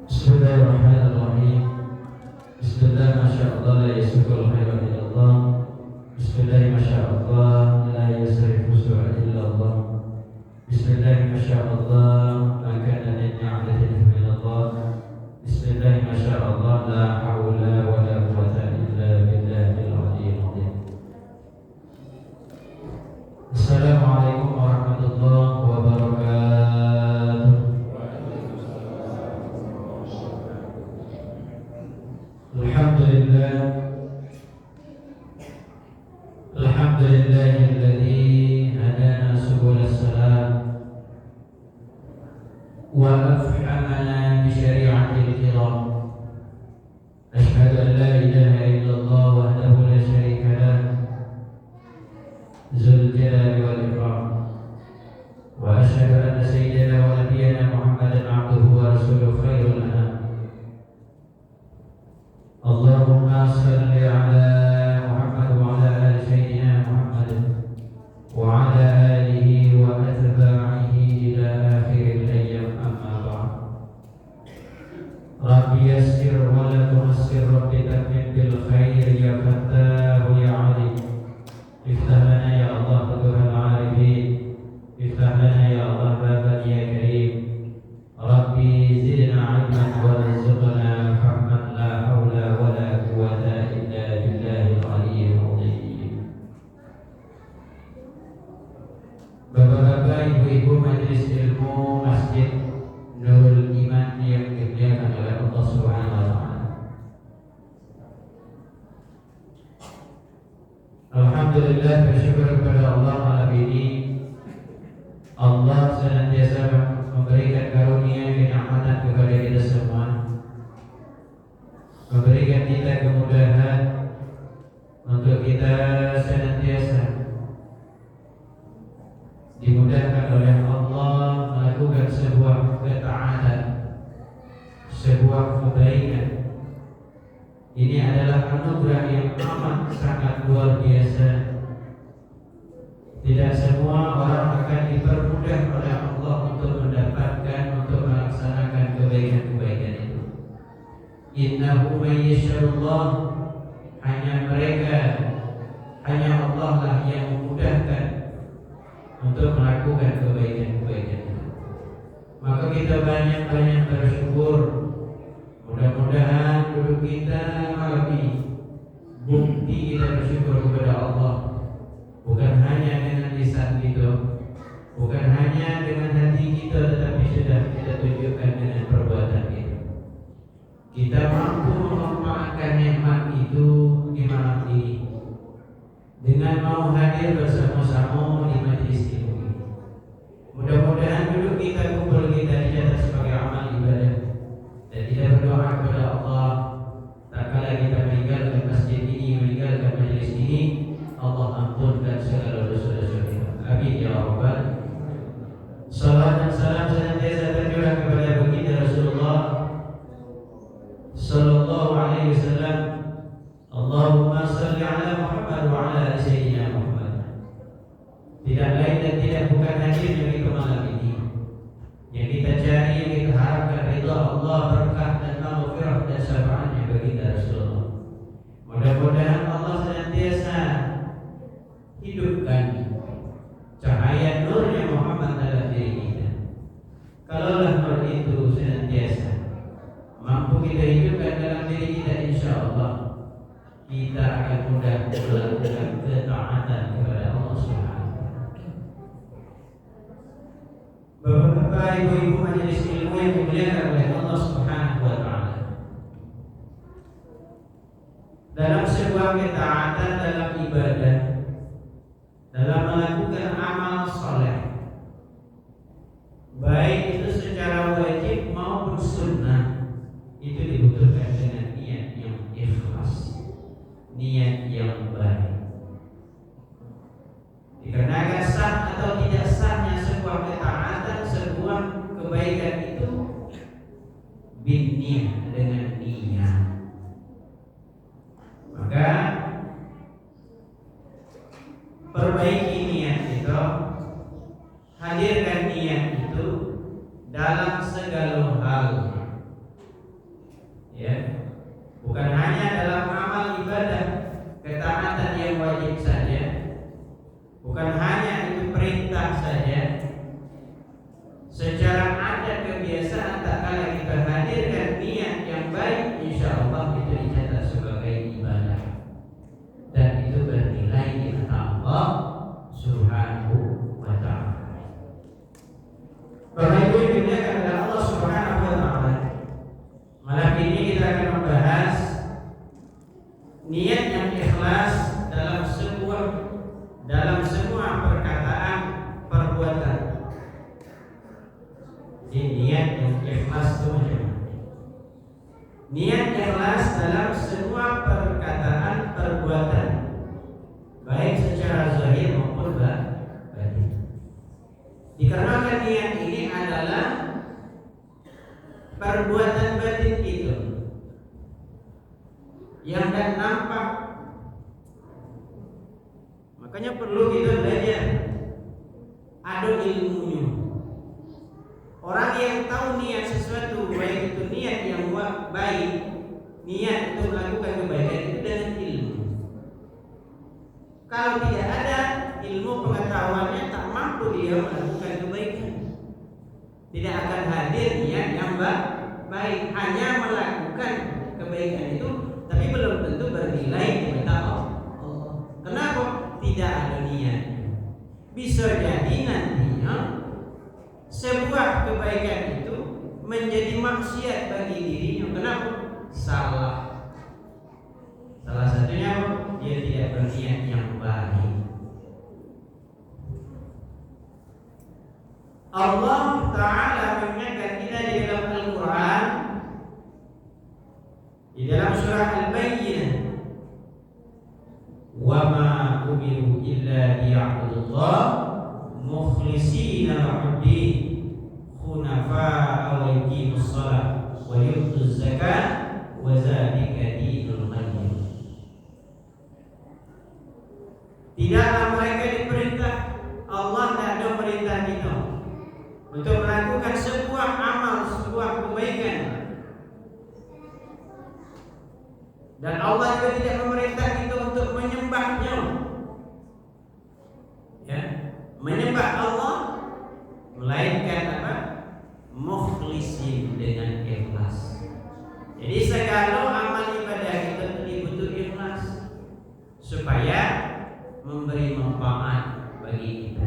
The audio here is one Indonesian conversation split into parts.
Bismillahirrahmanirrahim. Bismillah, masyaallah, la yasbiqul khairan illallah. Bismillah, masyaallah, la yasrifu su'a illallah. Bismillah, masyaallah, la kana min ni'matin min Allah. Bismillah, masyaallah, la haula wa la quwwata illa billahil aliyyil azim. Assalamualaikum warahmatullahi wabarakatuh. Alhamdulillahilladzi hadana subul salam wa afhamana bi syari'atil kiram. Asyhadu an la ilaha illallah wahdahu la syarika lah, dzul jalali wal ikram. Wa asyhadu anna sayyidana wa nabiyyana Muhammadan abduhu wa rasuluhu khairul anam. Allahumma salli ala Muhammad wa ala ali sayyidina Muhammad wa ala alihi wa atba'ihi ila akhiril ayyam, amma ba'd. Rabbi yassir wa la tu'assir, Rabbi tammim bil khair ya fattah ya alim. Iftah lana ya Allah Tuhan al-arifin, iftah lana ya Allah baban ya karim. Rabbi zidna ilman warzuqna fahman, la hawla wa la quwwata illa billahil aliyyil azim. Bapak-bapak, ibu-ibu majelis ilmu Masjid Nurul Iman yang dimuliakan oleh Allah Subhanahu wa taala. Alhamdulillah, bersyukur kepada Allah malam ini. Allah senantiasa memberikan karunia kenikmatan kepada kita semua, memberikan kita kemudahan untuk kita senantiasa dimudahkan oleh Allah melakukan sebuah ketaatan, sebuah kebaikan. Ini adalah anugerah yang amat sangat luar biasa. Tidak semua orang akan dipermudah oleh Allah untuk mendapatkan, untuk melaksanakan kebaikan-kebaikan itu. Innahu may yasha'ullah, hanya Allah lah yang memudahkan untuk melakukan kebaikan-kebaikan itu. Maka kita banyak-banyak bersyukur. Mudah-mudahan duduk kita malam ini bukti kita bersyukur kepada Allah Bukan hanya dengan hati kita, tetapi sudah kita tunjukkan dengan perbuatan kita. Kita mampu memanfaatkan nikmat itu di malam ini dengan mau hadir bersama-sama di majelis ilmu ini. Mudah-mudahan duduk kita, kumpul kita dicatat sebagai amal ibadah, dan kita berdoa kepada Allah tak kala kita meninggalkan masjid ini, meninggalkan majelis ini, Allah ampunkan segala dosa-dosa kita. Amin ya rabbal. Salam dan salam senantiasa tercurah kepada baginda Rasulullah sallallahu alaihi wasallam. Allahumma salli ala Muhammad wa ala ali sayyidina Muhammad. Tidak lain dan tidak bukan hadirnya kita malam ini. Yang kita cari, yang kita harapkan ridha Allah, berkah dan maghfirah dan syafaatnya baginda Rasulullah. Mudah-mudahan Allah senantiasa hidupkan cahaya nurnya Muhammad dalam diri kita. Kalaulah nur itu senantiasa mampu kita hidupkan dalam diri kita, insya Allah kita akan mudah melakukan ketaatan kepada Allah Subhanahu wa Ta'ala. Bapak-bapak, ibu-ibu majelis ilmu yang dimuliakan oleh Allah Subhanahu wa Ta'ala, dalam sebuah ketaatan dalam ibadah, dalam melakukan amal soleh, baik itu secara wajib maupun sunnah, itu dibutuhkan dengan niat yang ikhlas, niat yang baik. Dikarenakan sah atau tidak sahnya sebuah ketaatan, sebuah kebaikan itu binniyah, dengan niat. Maka perbaiki niat itu, hadirkan niat itu dalam segala hal, ya, bukan hanya dalam amal ibadah ketaatan yang wajib saja, bukan hanya itu perintah saja. Secara adat kebiasaan tak kala kita hadirkan niat yang baik, insya Allah itu dicatat sebagai ibadah dan itu bernilai di mata Allah Subhanahu wa Ta'ala. Bapak Ibu yang dimuliakan oleh Allah Subhanahu wa Ta'ala, malam ini kita akan membahas niat yang ikhlas dalam semua perkataan, perbuatan. Jadi niat yang ikhlas itu macam mana? Niat ikhlas dalam semua perkataan, perbuatan, baik secara zahir maupun batin. Dikarenakan niat ini adalah perbuatan batin itu yang tak nampak, makanya perlu kita belajar, ada ilmunya. Orang yang tahu niat sesuatu, baik itu niat yang baik, niat untuk melakukan kebaikan, itu dengan ilmu. Kalau tidak ada ilmu pengetahuannya, tak mampu dia melakukan kebaikan, tidak akan hadir niat yang baik. Hanya melakukan kebaikan itu, tapi belum tentu bernilai di mata Allah. Kenapa? Tidak ada niat. Bisa jadi nantinya sebuah kebaikan itu menjadi maksiat bagi dirinya. Kenapa? Salah. Salah satunya dia tidak berniat yang baik. Allah Ta'ala mengingatkan kita di dalam Al-Quran, di dalam surah Al-Bayyinah, wa ma umiru illa liya'budullah mukhlishina lahu-d-din hunafa'a wa yuqimus shalah wa yu'tuz zakat wa dzalika dinul qayyim. Tidaklah mereka diperintah, Allah tidak ada perintah kita untuk melakukan sebuah amal, sebuah kebaikan, dan Allah juga tidak memerintah kita untuk menyembahnya, ya, menyembah Allah, melainkan apa? Mukhlisin, dengan ikhlas. Jadi segala amal ibadah kita butuh ikhlas supaya memberi manfaat bagi kita,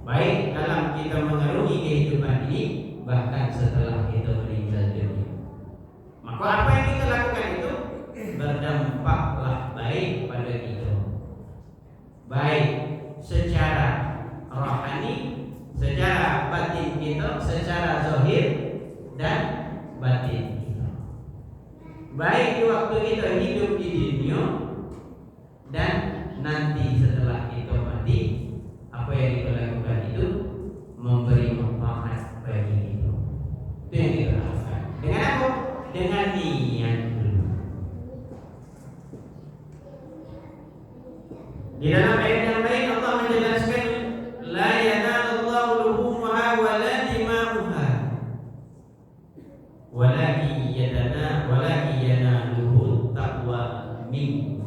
baik dalam kita mengarungi kehidupan ini, bahkan setelah kita meninggal dunia. Maka apa yang kita lakukan itu berdampaklah baik pada kita, baik secara rohani, secara batin kita, secara zahir dan batin kita, baik di waktu kita hidup di dunia dan nanti setelah kita mati. Apa yang kita lakukan itu memberi manfaat bagi kita. Itu yang kita lakukan. Dengan apa? Dengan niat dulu. Di dalam ayat yang lain Allah menjelaskan, la yanalullahu luhumuha wala dima'uha, walakin yanaluhu taqwa minkum.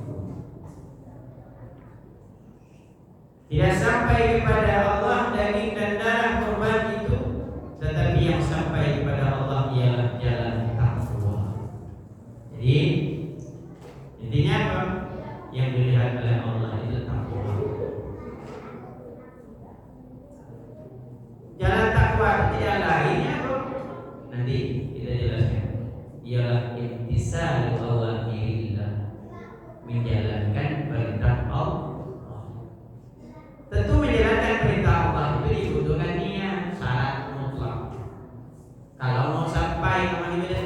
Tidak sampai kepada Allah daging dan darah korban itu, tetapi yang sampai kepada Allah ialah jalan takwa. Jadi intinya apa? Yang dilihat oleh Allah itu takwa. Jalan takwa tidak lainnya apa? Nanti kita jelaskan. Ialah imtisalul awamirillah, menjalankan perintah Allah. Tentu menjalankan perintah Allah itu dibutuhkan niat, syarat mutlak. Kalau mau sampai ke mana itu,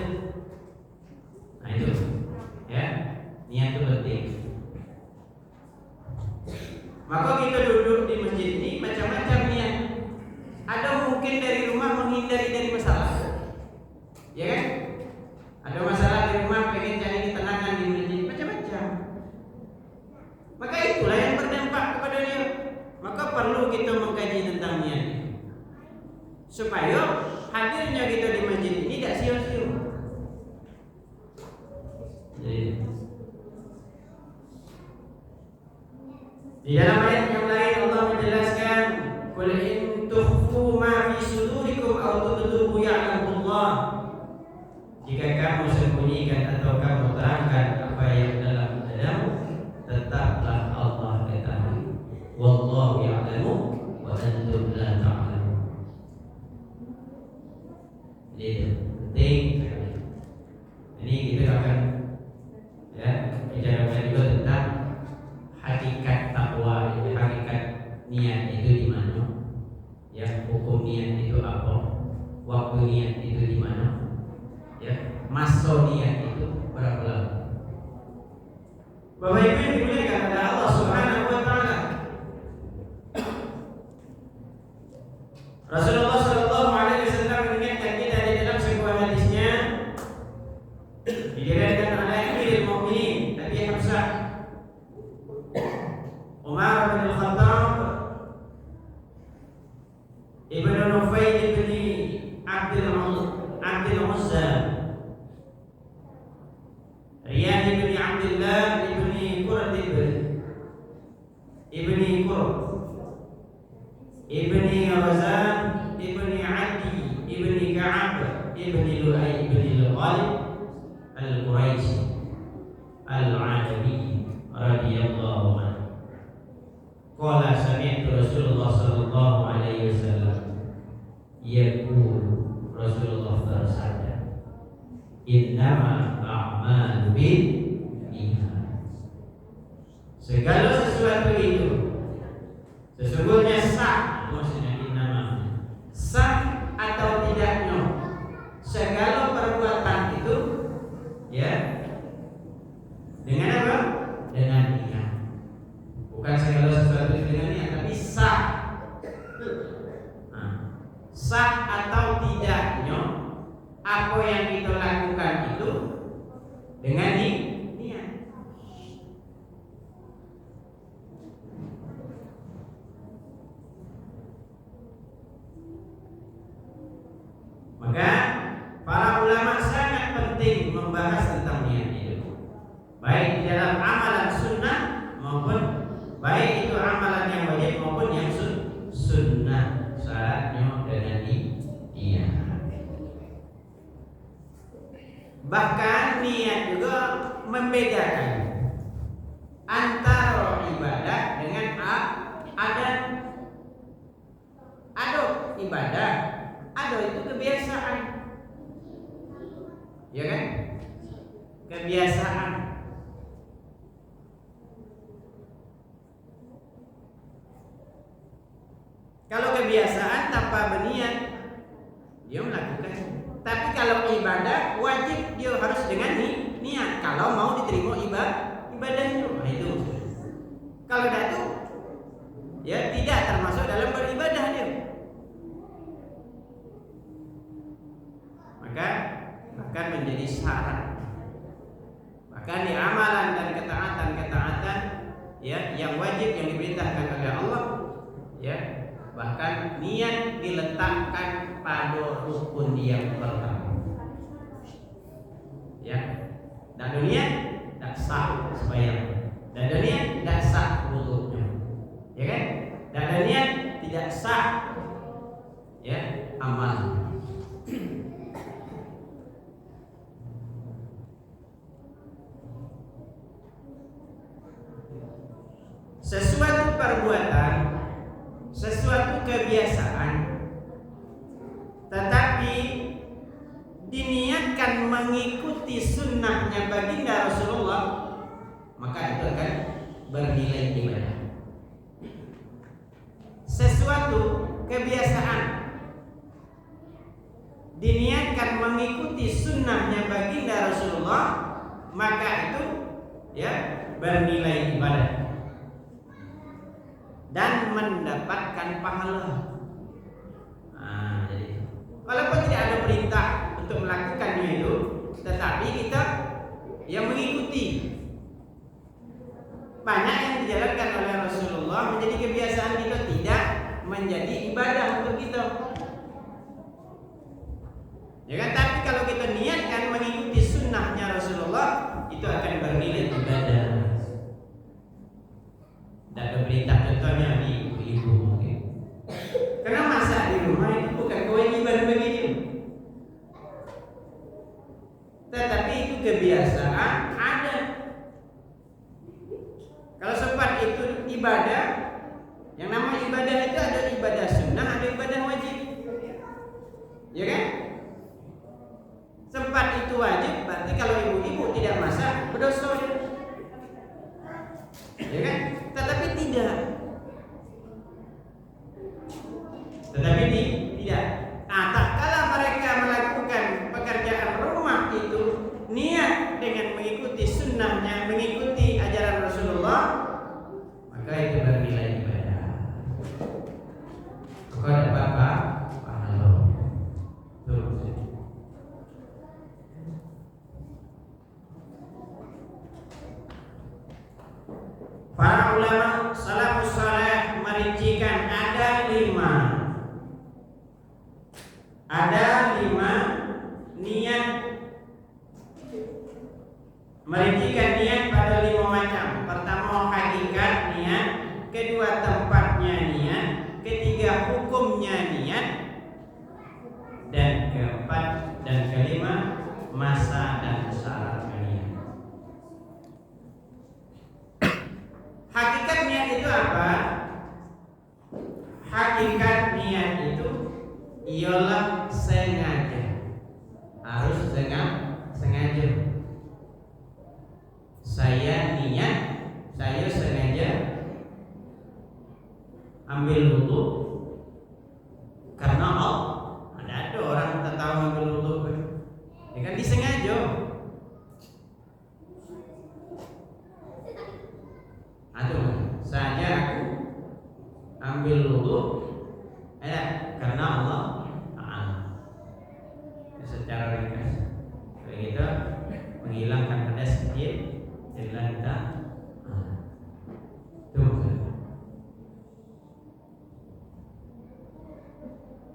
nah itu, ya, niat itu penting. Maka kita duduk di masjid ini macam-macam niat. Ada mungkin dari rumah menghindari dari masalah, ya kan? Ada masalah di rumah, pengen cari ketenangan di masjid, macam-macam. Maka itulah yang berdampak kepada dia. Maka perlu kita mengkaji tentang niat supaya hadirnya kita di masjid ini tidak sia-sia. Di dalam ayat yang lain Allah menjelaskan, qul in tukhfu ma fi sudurikum aw tubduhu ya'lamullah. Jika kamu sembunyikan atau kamu terangkan apa yang dalam dadamu, tetaplah Allah ketahui. Wallahu ya'lamu wa antum la ta'lamun. Jadi penting. Ini kita akan bicarakan juga tentang hakikat takwa, hakikat niat itu di mana? Ya, hukum niat itu apa? Waktu niat itu di mana? Ya, masa niat itu berapa lama? Bapak Ibu yang dimuliakan oleh Allah Subhanahu wa taala. Rasulullah sallallahu alaihi wasallam mengingatkan kita di dalam sebuah hadisnya, diriwayatkan oleh Amirul Mukminin Nabi Hamzah Umar bin Al-Khattab Ibnu Nufail bin Abdul Uzza, Riyad bin Abdullah bin Quratib ibni Qurb ibni Razan ibni Adi ibni Ka'ab ibni Lu'ay ibni Al-Ghalib Al-Quraisy Al-Adawi radhiyallahu anhu. Qala sami'tu Rasulullah sallallahu alaihi wasallam yaqul, Rasulullah bersabda, innama a'malu binniyat. Segala sesuatu itu sesungguhnya sah, maksudnya innama sah atau tidaknya segala perbuatan itu, ya, dengan apa? Dengan niat. Bukan segala sesuatu itu dengan niat, tapi sah. Nah, sah atau tidaknya apa yang kita lakukan itu dengan niat. Maka para ulama sangat penting membahas tentang niat itu, baik di dalam amalan sunnah maupun baik itu amalan yang wajib maupun yang sunnah, syaratnya dengan niat. Bahkan niat juga membedakan antara ibadah dengan adat. ibadah, ada itu kebiasaan. Ya kan? Kebiasaan. Kalau kebiasaan tanpa berniat, dia melakukan. Tapi kalau ibadah wajib dia harus dengan niat. Kalau mau diterima ibadah itu, nah itu. Kalau tidak itu, ya tidak termasuk dalam beribadah dia. Maka akan menjadi syarat. Bahkan di amalan dan ketaatan ya yang wajib yang diperintahkan oleh Allah, ya bahkan niat diletakkan pada rukun yang pertama. Ya, dan niat tak sah sembahyang, dan niat tak sah wudunya, ya kan? Dan niat tidak sah ya amal. Sesuatu perbuatan, sesuatu kebiasaan, tetapi diniatkan mengikuti sunnahnya baginda Rasulullah, maka itu akan bernilai ibadah. Sesuatu kebiasaan diniatkan mengikuti sunnahnya baginda Rasulullah, maka itu ya bernilai ibadah dan mendapatkan pahala. Nah, jadi walaupun tidak ada perintah untuk melakukannya itu, tetapi kita yang mengikuti. Banyak yang dijalankan oleh Rasulullah menjadi kebiasaan kita, tidak menjadi ibadah untuk kita. Ya kan? Tapi kalau kita niatkan mengikuti sunnahnya Rasulullah, itu akan bernilai ibadah. Dan ada perintah contohnya di ibu mungkin. Karena masak di rumah itu bukan kewajiban bagi dia, tetapi itu kebiasaan ada. Kalau sempat itu ibadah, yang nama ibadah itu ada ibadah sunnah, ada ibadah wajib. Ya kan? Sempat itu wajib, berarti kalau ibu-ibu tidak masak berdosa. Ya kan? Tetapi tidak. Nah, tak kala mereka melakukan pekerjaan rumah itu niat dengan mengikuti sunnahnya, mengikuti ajaran Rasulullah, maka itu bernilai ibadah. Kau dapat apa? Pahala. Para ulama salafus saleh merincikan ada lima niat, merincikan niat pada 5 macam. Pertama hakikat niat, kedua tempatnya niat, ketiga hukumnya niat, dan keempat dan kelima masa dan syarat niat. Hakikat niat itu apa? Hakikat niat itu ialah sengaja. Harus sengaja. Saya niat, saya sengaja ambil wudu karena Allah. Ada orang tak tahu ambil wudu, ya kan disengaja. Aduh, saja aku ambil wudu karena Allah secara ringkas. Kita menghilangkan hadas sedikit, jadilah kita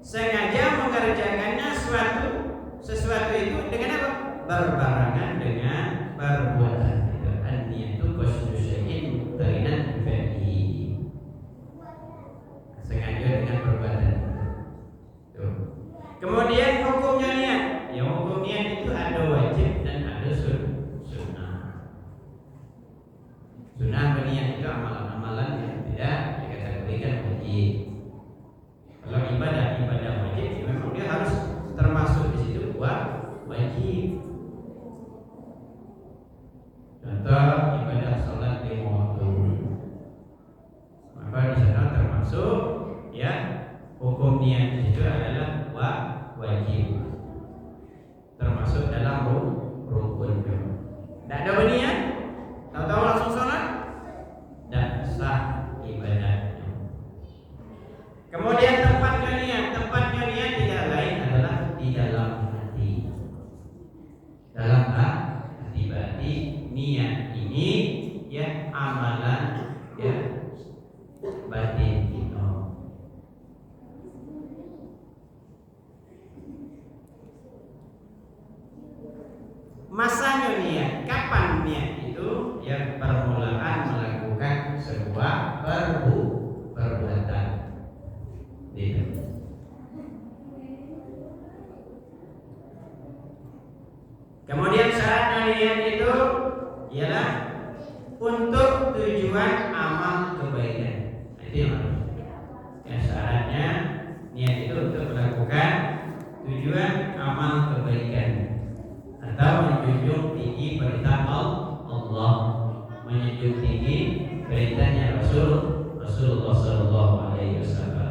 sengaja mengerjakannya sesuatu itu dengan apa? Berbarengan dengan perbuatan. An-niyatu qasdu syai'in muqtarinan bi fi'lihi. Sengaja dengan perbuatan. Kemudian hukumnya niat. Yang hukum niat itu ada wajib dan ada sunnah. Sunnah berniat itu amalan-amalan yang tidak dikategorikan wajib. Kalau ibadah niat itu adalah wajib, termasuk dalam rukun. Tidak ada niat, tahu-tahu langsung sholat, tidak sah ibadahnya. Kemudian tempatnya niat tidak lain adalah di dalam hati. Dalam hati berarti niat ini ya amalan ya batin kita. Masanya niat, kapan niat itu? Ya permulaan melakukan sebuah perbuatan. Gitu. Kemudian syaratnya niat itu ialah untuk tujuan amal kebaikan. Itu yang harus. Ya, syaratnya niat itu untuk melakukan tujuan amal kebaikan atau menjunjung tinggi perintah Allah, menjunjung tinggi perintahnya Rasulullah Sallallahu Alaihi Wasallam.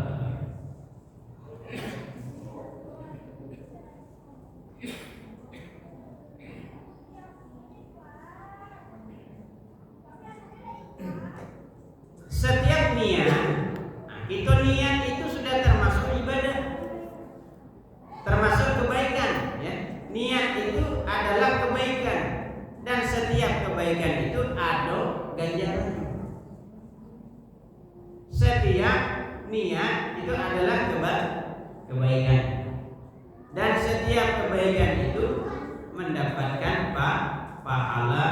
Setiap niat, itu niat itu sudah termasuk ibadah, termasuk kebaikan. Ya. Niat itu adalah kebaikan, dan setiap kebaikan itu ada ganjaran. Setiap niat itu adalah kebaikan, dan setiap kebaikan itu mendapatkan pahala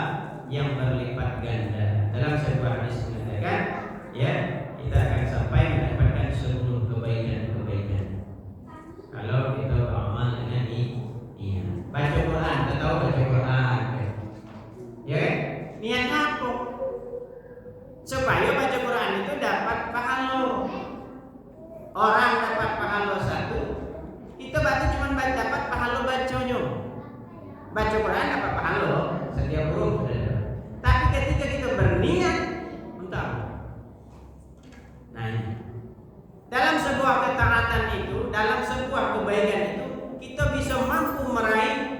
yang berlipat ganda. Dalam sebuah hadis mengatakan, ya, kita akan sampai mendapatkan 10 kebaikan-kebaikan kalau kita beramal dengan niat. Baca Quran, kita tahu baca Quran, ya kan? Niatnya apa? Supaya baca Quran itu dapat pahala. Orang dapat pahala 1, itu berarti cuma dapat pahala bacanya. Baca Quran dapat pahala setiap huruf. Tapi ketika kita berniat untuk apa? Nah, dalam sebuah ketaatan itu, dalam sebuah kebaikan itu, kita bisa mampu meraih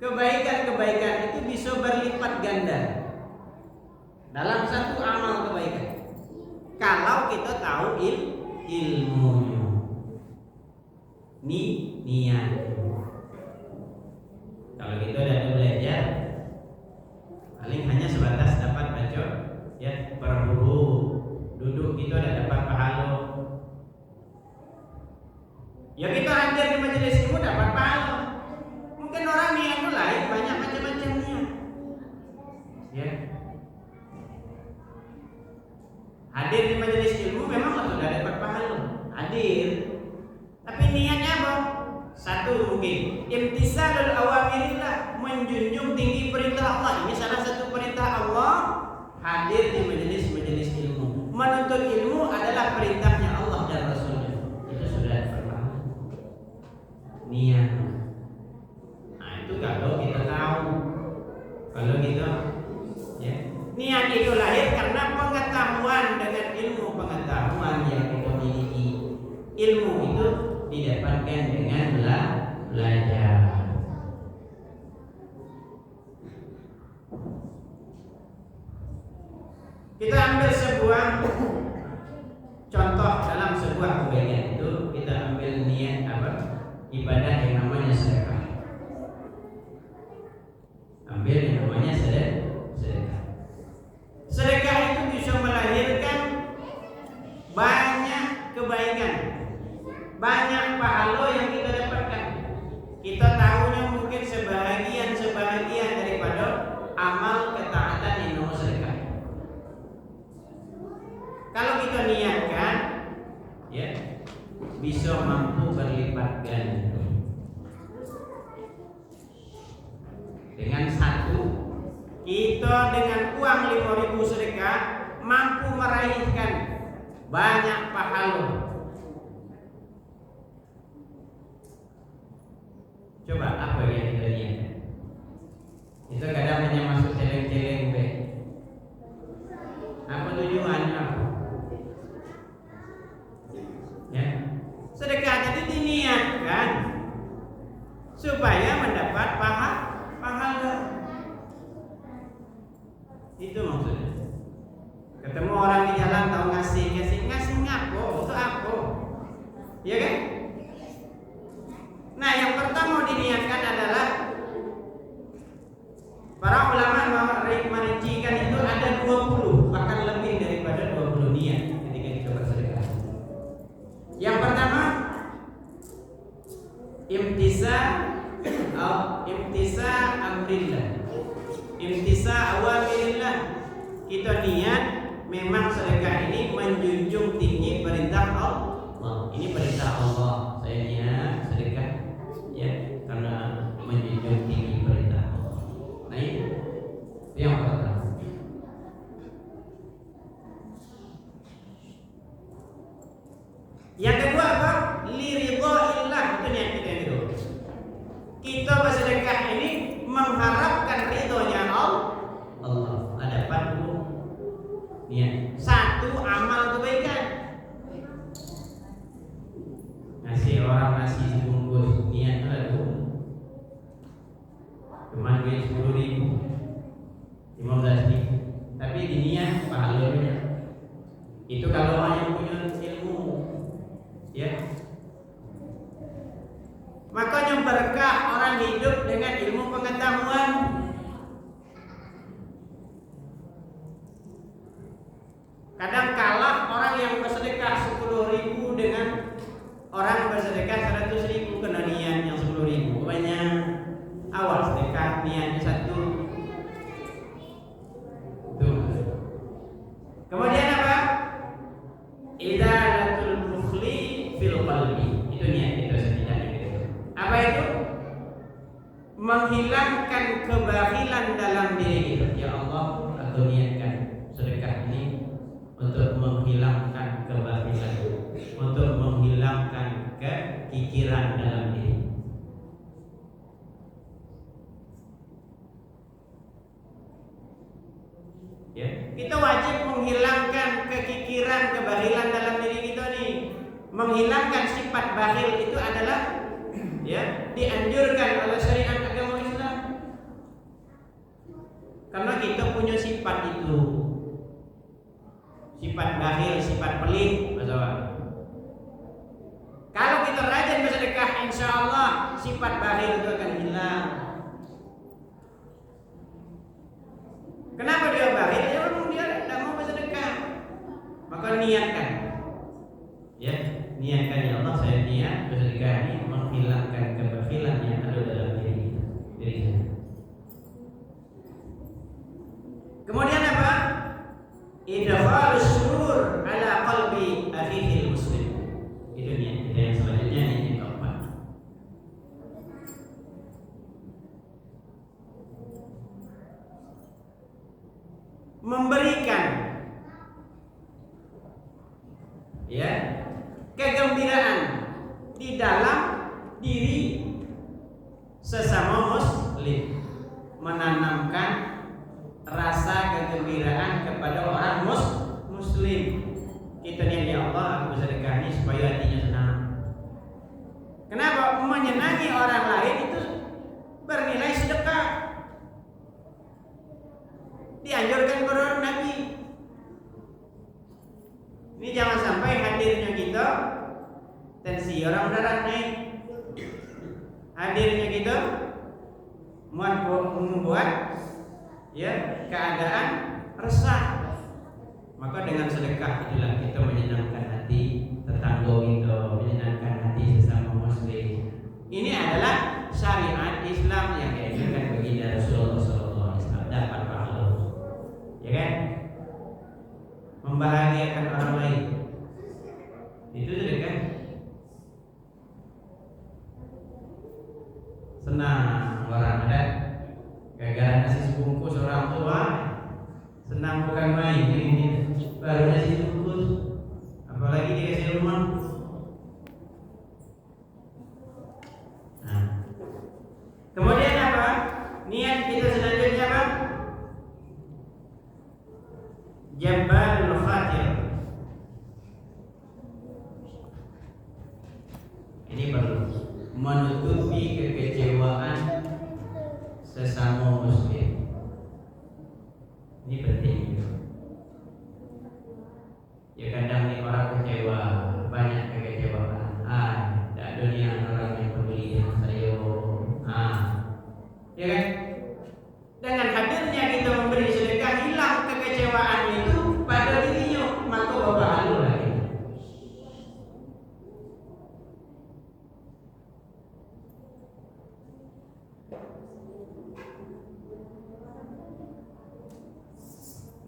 kebaikan-kebaikan itu bisa berlipat ganda dalam satu amal kebaikan. Kalau kita tahu ilmunya, niat. Kalau kita udah belajar, paling hanya sebatas dapat baca ya per huruf. Duduk kita udah dapat pahala. Ya kita hadir di majelis ilmu dapat pahala. Mungkin orang niatnya lain, banyak macam-macam niat. Ya. Hadir di majelis ilmu memang sudah dapat pahala. Hadir. Tapi niatnya apa? 1 mungkin imtisalul awamirillah, menjunjung tinggi perintah Allah. Ini salah satu perintah Allah. Hadir di majelis ilmu, menuntut ilmu adalah perintahnya Allah dan Rasulnya. Itu sudah pertama niat. Nah itu kalau kita tahu, kalau kita ya, niat itu lahir karena pengetahuan dengan ilmu, pengetahuan yang kita miliki. Ilmu itu didapatkan dengan belajar. Kita ambil sebuah contoh dalam sebuah kebaikan itu, kita ambil niat apa? Ibadah yang namanya sedekah. Ambil yang namanya sedekah. Sedekah itu bisa melahirkan banyak kebaikan, banyak pahala yang kita dapatkan. Kita tahunya mungkin sebahagian daripada amal ketaatan yang nomor sedekah. Kalau kita niatkan, ya bisa mampu berlipat ganda. Dengan 1, kita dengan uang 5.000 sedekah mampu meraihkan banyak pahala. Coba apa yang kita lihat? Itu kadang hanya masuk celeng-celeng be. Apa tujuannya? Ya, sedekah Ya kan? Nah, yang pertama diniatkan adalah para ulama merincikan itu ada 20, bahkan lebih daripada 20 niat ketika kita bersedekah. Yang pertama, imtisa amrillah, imtisa awamirillah. Kita niat memang sedekah ini menjunjung tinggi perintah Allah. Ini perintah Allah. Saya niat sedekah ya karena menjunjung tinggi perintah Allah. Nah, itu yang pertama. Yang kedua apa? Liridhaillah, itu niat kita yang kedua. Kita bersedekah ini mengharapkan ridhonya Allah. Ada 40 niat. Satu, amal kebaikan. Ngasih orang nasi sebungkus, niat itu cuma duit 10.000, 15.000, tapi diniat pahalanya. Itu kalau orang yang punya ilmu, ya. Makanya berkah orang hidup dengan ilmu pengetahuan. Kadang kalah orang yang bersedekah 10.000 dengan orang bersedekah 100.000 kena niat yang 10.000. Pokoknya awal sedekah niatnya 1. Tuh. Kemudian apa? Idalatul bukhli fil qalbi. Itu niat kita setidaknya gitu. Apa itu? Menghilangkan kebakhilan dalam diri kita. Ya Allah, aku niatkan sedekah ini untuk menghilangkan kebakhilan, untuk menghilangkan kekikiran dalam diri. Ya, kita wajib menghilangkan kekikiran, kebakhilan dalam diri kita nih. Menghilangkan sifat bakhil itu adalah ya dianjurkan oleh syariat agama Islam. Karena kita punya sifat itu. Sifat bakhil, sifat pelit, masalah. Kalau kita rajin bersedekah, insya Allah sifat bakhil itu akan hilang. Kenapa dia bakhil? Ya memang dia tidak mau bersedekah. Maka niatkan, ya niatkan ya Allah, saya niat bersedekah ini menghilangkan kebakhilan yang ada dalam diri saya. Kemudian apa? Idkhalus surur ala qalbi akhihil muslim. Itu niat kita yang selanjutnya, yang keempat. Memberikan ya kegembiraan di dalam diri sesama muslim, menanamkan rasa kegembiraan kepada orang muslim. Kita niat ya Allah, aku bersedekah ini supaya hatinya senang. Kenapa? Menyenangi orang lain itu bernilai sedekah. Dianjurkan kepada Nabi. Ini jangan sampai hadirnya kita tensi orang darah naik. Hadirnya kita membuat ya keadaan resah. Maka dengan sedekah itulah kita menyenangkan hati tetangga kita, menyenangkan hati sesama muslim. Ini adalah syariat Islam yang dianjurkan baginda Rasulullah SAW. Dapat pahala, ya kan? Membahagiakan orang lain, itu sedekah. Senang orang ada gara-gara nasi sebungkus orang tua, senang bukan main. Ini baru nasi sebungkus, apalagi dikasih rumah. Nah. Kemudian apa? Niat kita selanjutnya apa? Jabalul khatir. Ini perlu menutupi kekecewaan sesama muslim. Ini penting. Ya kadang nih orang kecewa, banyak kekecewaan.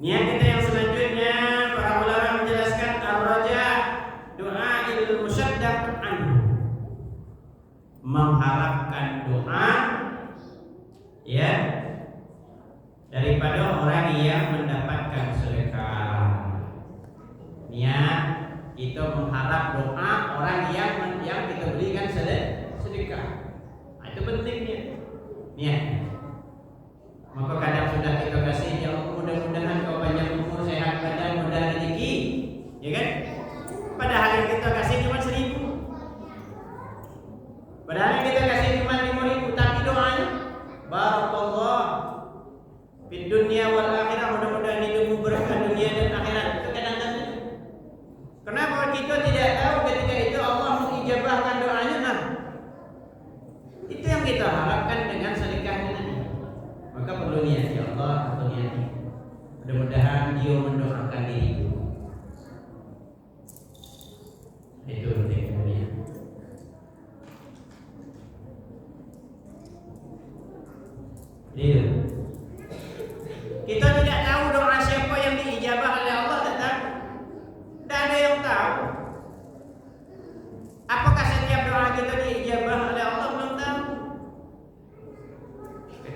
Niat kita yang selanjutnya, para ulama menjelaskan ar-raja doa il musyaddaq anhu, mengharapkan doa ya daripada orang yang mendapatkan sedekah. Niat kita mengharap doa orang yang kita berikan sedekah. Itu pentingnya niat. Maka kadang sudah kita kasih, ya mudah-mudahan kau panjang umur, sehat badan, mudah rezeki, ya kan? Padahal yang kita kasih cuma 1.000. Padahal yang kita kasih cuma 5.000, tapi doanya barakallah fid dunya wal akhirah, mudah-mudahan hidupmu berkah dunia dan akhirat. Itu kadang-kadang. Kenapa kita tidak tahu ketika itu Allah mengijabahkan doanya? Nah, itu yang kita harapkan dengan sedekahnya nanti. Maka perlu niat, ya Allah, atau niat. Mudah-mudahan dia mendoakan diriku. Itu pentingnya. Iya. Kita tidak tahu doa siapa yang diijabah oleh Allah, tetap tidak ada yang tahu. Apakah setiap doa kita diijabah oleh Allah? Belum tahu.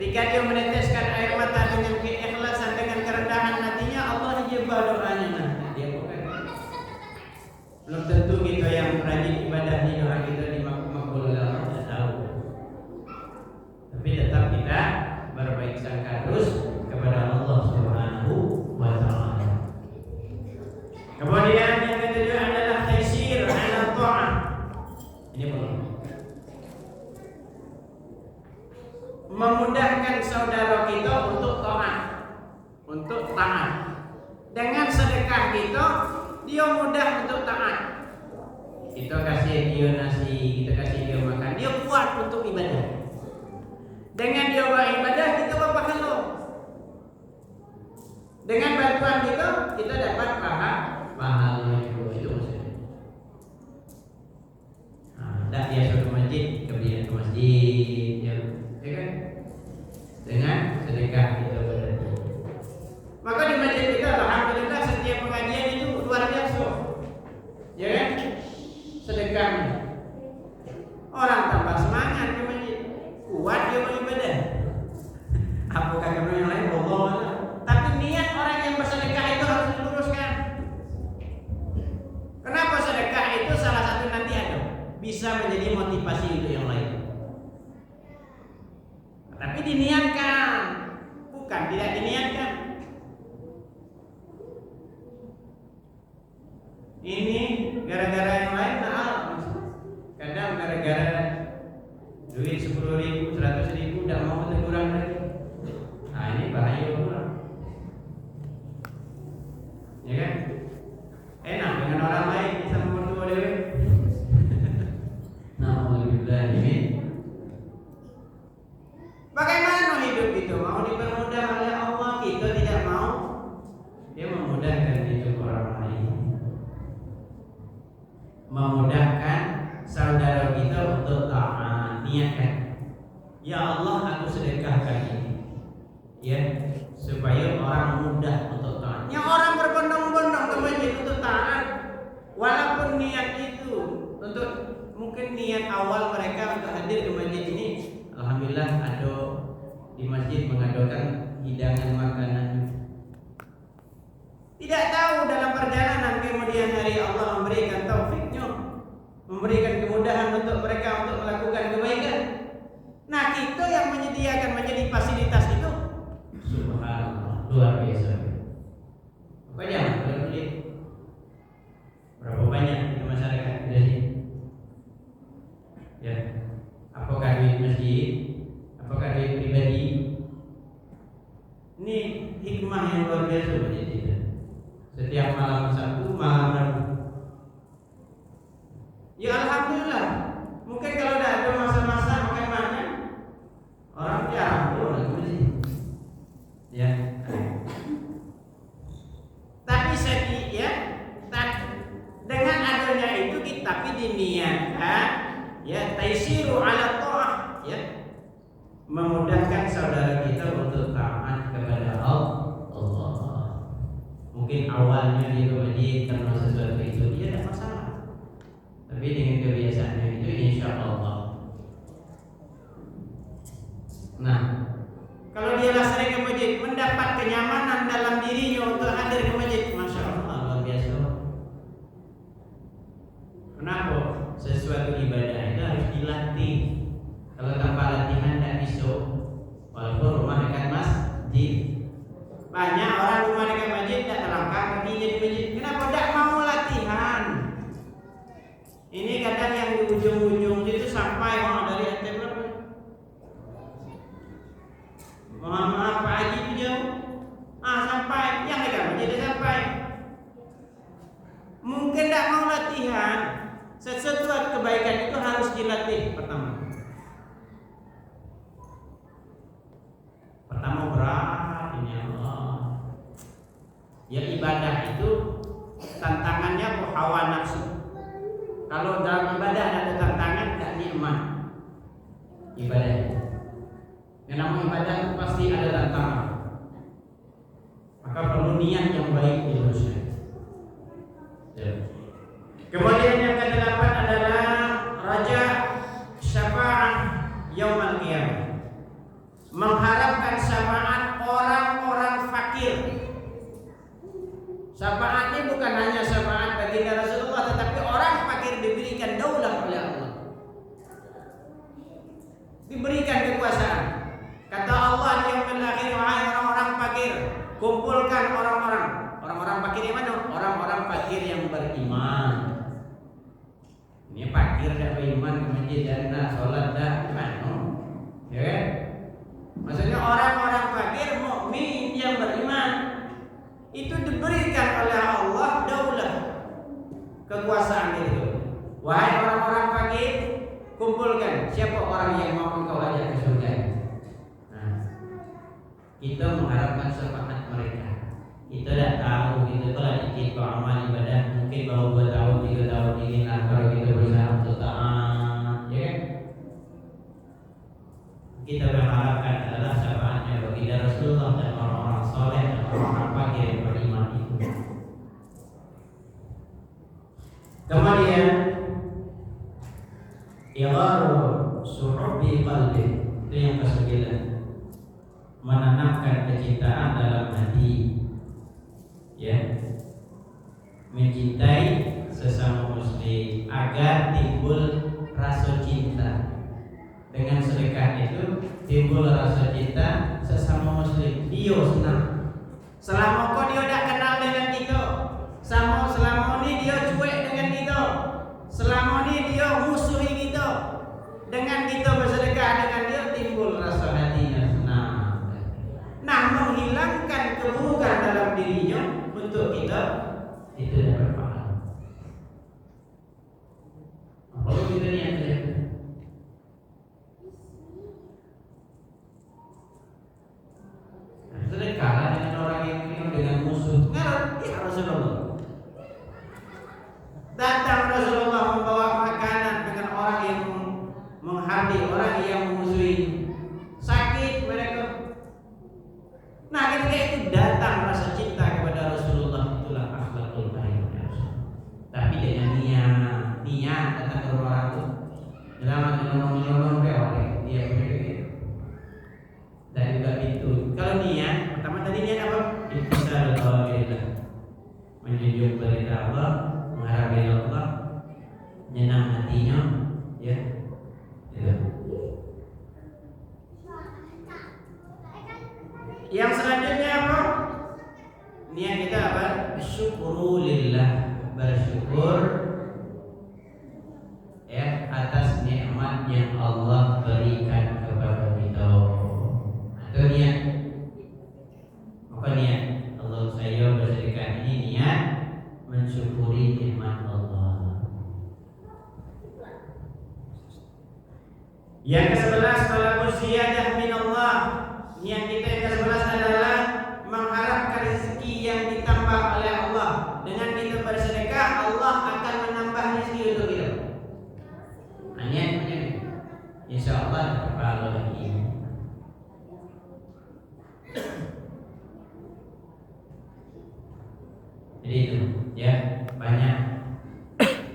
Ketika dia meneteskan air mata dengan keikhlasan, dengan kerendahan hatinya, Allah ijabah doanya. Nah, dia bukan. Belum tentu kita yang rajin ibadah di doa kita dimakbul oleh Allah, tidak tahu. Tapi tetap kita berbaik sangka terus kepada Allah Subhanahu wa taala. Kemudian yang ketujuh adalah taysir ala ta'ah. Ini belum. Memudahkan saudara kita untuk taat. Untuk taat. Dengan sedekah kita, dia mudah untuk taat. Kita kasih dia nasi, kita kasih dia makan, dia kuat untuk ibadah. Dengan dia beribadah, kita berpahala. Dengan bantuan kita dapat pahala juga. Itu maksudnya. Tidak biasa ke masjid, kemudian ke masjid, ya kan? Dengan sedekah kita berarti. Maka di masjid kita, alhamdulillah, setiap pengajian itu luar biasa, ya kan? Sedekahnya. Orang tambah semangat ke masjid, kuat dia beribadah. Apakah kamu yang lain bohong? Tapi niat orang yang bersedekah itu harus diluruskan. Kenapa sedekah itu salah satu nanti ada bisa menjadi motivasi untuk yang lain. Tapi diniatkan, bukan tidak diniatkan. Ini gara-gara yang lain, kadang gara-gara duit 10.000, 100.000 tidak mau kurang lagi. Nah, ini bahaya pula. Ya kan? Enak dengan orang lain bisa mempertua dewe. Alhamdulillah ini. Bagaimana hidup itu? Mau dipermudah oleh Allah, kita tidak mau. Dia memudahkan hidup orang lain. Memudahkan saudara kita untuk taat, niatkan. Ya Allah, aku sedekahkan ini. Ya, supaya orang mudah untuk taat. Yang orang berbondong-bondong ke masjid untuk taat, walaupun niat itu untuk mungkin niat awal mereka untuk hadir ke masjid ini, alhamdulillah ada di masjid mengadakan hidangan makanan. Tidak tahu dalam perjalanan kemudian hari Allah memberikan taufiknya, memberikan kemudahan untuk mereka untuk melakukan kebaikan. Nah, kita yang menyediakan menjadi fasilitas itu, subhanallah, luar biasa. Banyak boleh berapa banyak di masyarakat di sini? Ya, apakah duit masjid, apakah duit pribadi? Ini hikmah yang luar biasa bagi kita. Setiap malam Sabtu, malam Rabu. Ya alhamdulillah. Mungkin kalau tidak ada masa-masa makan-makan, orang jarang pulang ke masjid. Ya. Tapi dengan adanya itu kita diniatkan, ya taisiru ala ta'ah, ya memudahkan saudara kita untuk taat kepada Allah. Mungkin awalnya dia ke masjid karena sesuatu itu dia tidak masalah. Tapi dengan kebiasaannya itu insya Allah. Nah, kalau dia sering ke masjid, mendapat kenyamanan dalam dirinya untuk hadir ke masjid, masya Allah luar biasa. Kenapa? Sesuatu ibadah itu harus dilatih. Kalau tanpa latihan tidak bisa. Walaupun rumah dekat masjid, banyak orang rumah dekat masjid tidak terlangkah kakinya di masjid. Kenapa tidak mau latihan? Ini kadang yang di ujung-ujung itu sampai dari NTB. Mohon maaf Pak Haji itu jauh. Sampai yang dekat masjid sampai. Mungkin tidak mau latihan. Sesuatu kebaikan itu harus dilatih pertama. Pertama berat ini Allah. Ya ibadah itu tantangannya hawa nafsu. Kalau dalam ibadah ada tantangan tidak nikmat ibadah. Yang namanya ibadah itu pasti ada tantangan. Maka perlu niat yang baik diuruskan. Kemudian yang ke-8 adalah raja syafaat yaumul qiyamah. Mengharapkan syafaat orang-orang fakir. Syafaat ini bukan hanya syafaat bagi Rasulullah, tetapi orang fakir diberikan daulah oleh Allah, diberikan kekuasaan. Kata Allah di yaumil akhir, wahai orang-orang fakir, kumpulkan orang-orang. Orang-orang fakir yang mana? Orang-orang fakir yang beriman. Ini fakir tidak beriman ke masjid dan tidak sholat dah gimana? Ya kan? Maksudnya orang-orang fakir mukmin yang beriman itu diberikan oleh Allah daulah, kekuasaan itu. Wahai orang-orang fakir, kumpulkan siapa orang yang mau engkau ajak ke surga. Nah, kita mengharapkan syafaat mereka. Kita tidak tahu, kita telah dicipta amal ibadah mungkin baru 2 tahun 3 tahun ini. Nah, kalau kita berusaha untuk taat, ya kan? Kita berharapkan adalah syafaatnya bagi Rasulullah dan orang-orang soleh dan orang-orang fakir yang beriman itu. Kemudian igharu suhubi qalbi, itu yang ke-9, menanamkan kecintaan dalam hati, ya, mencintai sesama muslim agar timbul rasa cinta. Dengan sedekah itu timbul rasa cinta sesama muslim. Dia senang. Selama kau dia tidak kenal dengan kita, selama ini dia cuek dengan kita, selama ini dia musuhi kita, dengan kita bersedekah dengan dia timbul rasa hatinya senang. Nah, menghilangkan keburukan dalam dirinya untuk kita itu dapat pahala. Kalau kita niat sedekah dengan orang yang dengan musuh. Ngerti Rasulullah. Datang Rasulullah membawa makanan dengan orang yang menghardi, orang yang memusuhi. Sakit mereka. Nah, ketika itu datang rasa cinta kepada Rasulullah, itulah akhlakul karim. Tapi dengan niat datang ke orang itu, dalam menolong dia begitu. Dan juga itu. Kalau niat, pertama tadi niat apa? Intisar alhamdulillah, menjunjung perintah Allah, menghargai Allah, nyenang hatinya, ya. Yang selanjutnya apa? Niat kita apa? Syukurulillah, bersyukur ya atas nikmat yang Allah berikan kepada kita. Itu niat. Apa niat? Allah saya bersedekah ini niat mensyukuri nikmat Allah. Yang ke-11 talabuz ziyadah min Allah. Niat kita yang ke-11 adalah mengharapkan rezeki yang ditambah oleh Allah. Dengan kita bersedekah, Allah akan menambah rezeki untuk kita. Niatnya insyaallah pahala lagi. Jadi itu ya banyak.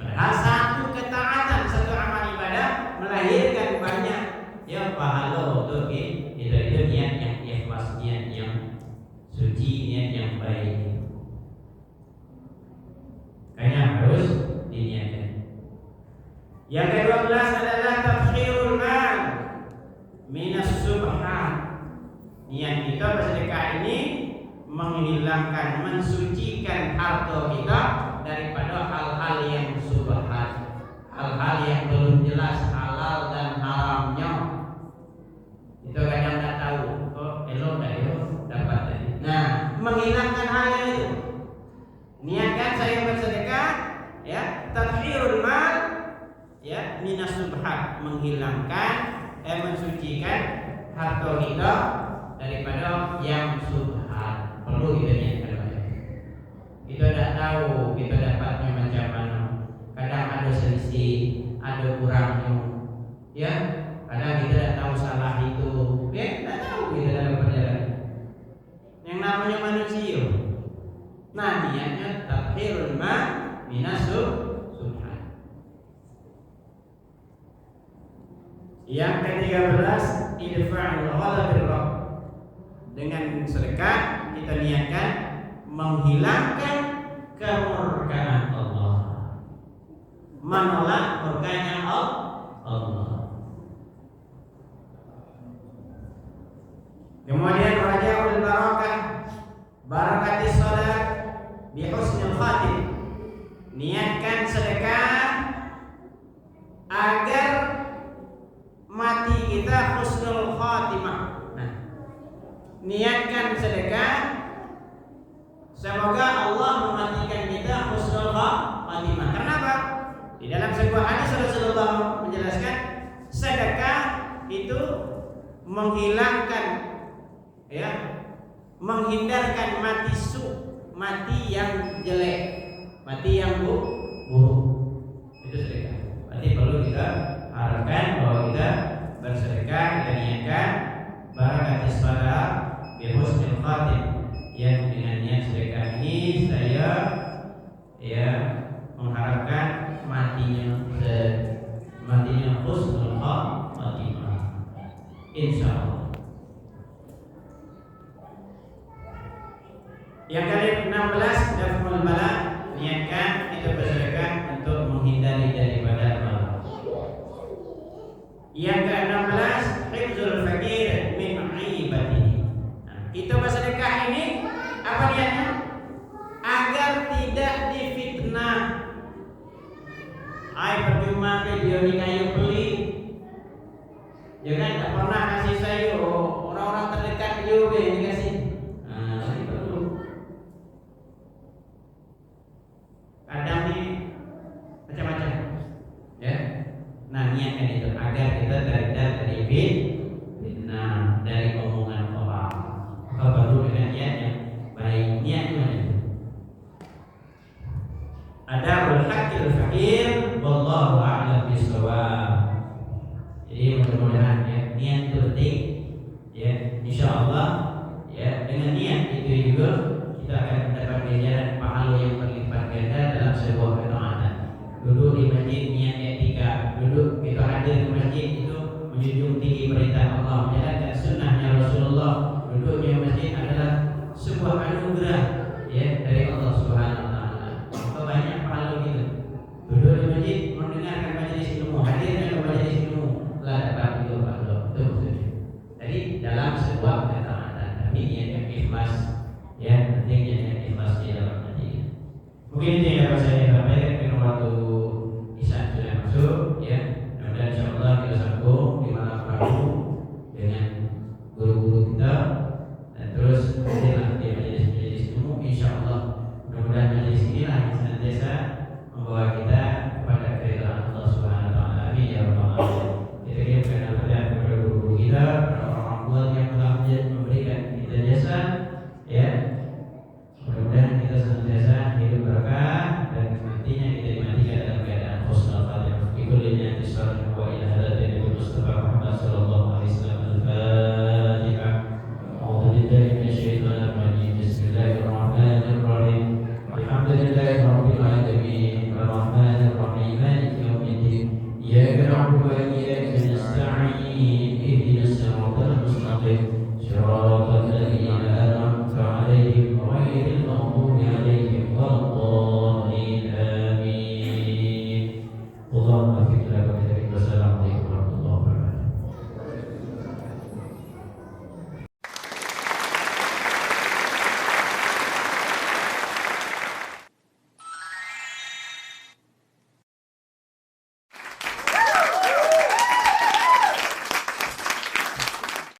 Padahal satu ketaatan, satu amal ibadah melahirkan banyak ya pahala untuk itu niat yang ikhlas, niat yang suci, niat yang baik. Kayaknya harus diniatkan. Yang ke-12 adalah tafkhirul mal minas subhan. Niat kita bersedekah ini menghilangkan, mensucikan harta kita daripada hal-hal yang subhat, hal-hal yang belum jelas halal dan haramnya. Itu kadang tak tahu, oh elok tak elok dapat tadi. Nah, menghilangkan hal yang itu. Niatkan saya bersedekah, ya, tadhirul mal, ya, minas subhat, menghilangkan, mensucikan harta kita daripada yang subhat. Perlu kita niatkan. Kita tidak tahu kita dapatnya macam mana. Kadang ada selisih, ada kurangnya, ya. Kadang kita tidak tahu salah itu, ya. Tidak tahu kita dalam perjalanan. Yang namanya manusia. Nah, niatnya tathirul ma minas subhan. Yang ke-13 idfa'ul ghadabil rabb. Dengan sedekah kita niatkan menghilangkan kemurkaan Allah, menolak murkanya Allah. Kemudian raja'ul barakah, barakatis shalah bi husnil khatim. Niatkan sedekah agar mati kita husnul khatimah. Nah, niatkan sedekah semoga Allah mematikan kita husnul khatimah. Kenapa? Di dalam sebuah hadis Rasulullah menjelaskan sedekah itu menghilangkan, ya, menghindarkan mati yang jelek, mati yang buruk. Itu sedekah. Berarti perlu kita harapkan bahwa kita bersedekah, kita niatkan barakatis shalah bi husnil khatim. Yang dengan niat sedekah ini saya ya mengharapkan matinya husnul khatimah, insyaallah. Yang ke-16 daf'ul bala, niatkan kita bersedekah untuk menghindari daripada bala. Yang ke-16 hifzul fakir min aibatihi. Kita bersedekah ini apa niatnya? Agar tidak difitnah. Ai percuma ke dia ni kayu beli. Jangan tak pernah kasih sayur, orang-orang terdekat dia dikasih. Ini perlu. Kadang ni macam-macam. Ya. Nah, niatkan itu agar kita terhindar dari fitnah, dari omongan orang. Perlu dengan niat yang baik, niatnya adabul haqqil fakir wallahu a'lam bishawab. Jadi mudah-mudahan ya, niat itu penting ya, insyaallah ya, dengan niat itu juga kita akan mendapat ganjaran pahala yang berlipat ganda dalam sebuah ketaatan. Duduk di masjid niat etika, duduk kita hadir di masjid itu menjunjung tinggi perintah Allah, menjalankan sunnahnya Rasulullah. Duduknya masjid adalah sebuah anugerah ya dari Allah Subhanahu wa taala. Maka banyak pahala kita. Duduk di masjid mendengarkan majelis ilmu, hadirnya ke majelis ilmu, telah dapat itu pahala. Itu maksudnya. Jadi dalam sebuah ketaatan, tapi niat yang ikhlas ya, pentingnya niat ikhlas di dalam masjid. Mungkin itu yang dapat saya sampaikan, karena waktu isya sudah masuk ya. Mudah-mudahan insyaallah kita sambung di malam Rabu dengan guru-guru kita. Terus hadirlah di majelis-majelis ilmu, insyaallah. Mudah-mudahan majelis inilah yang senantiasa membawa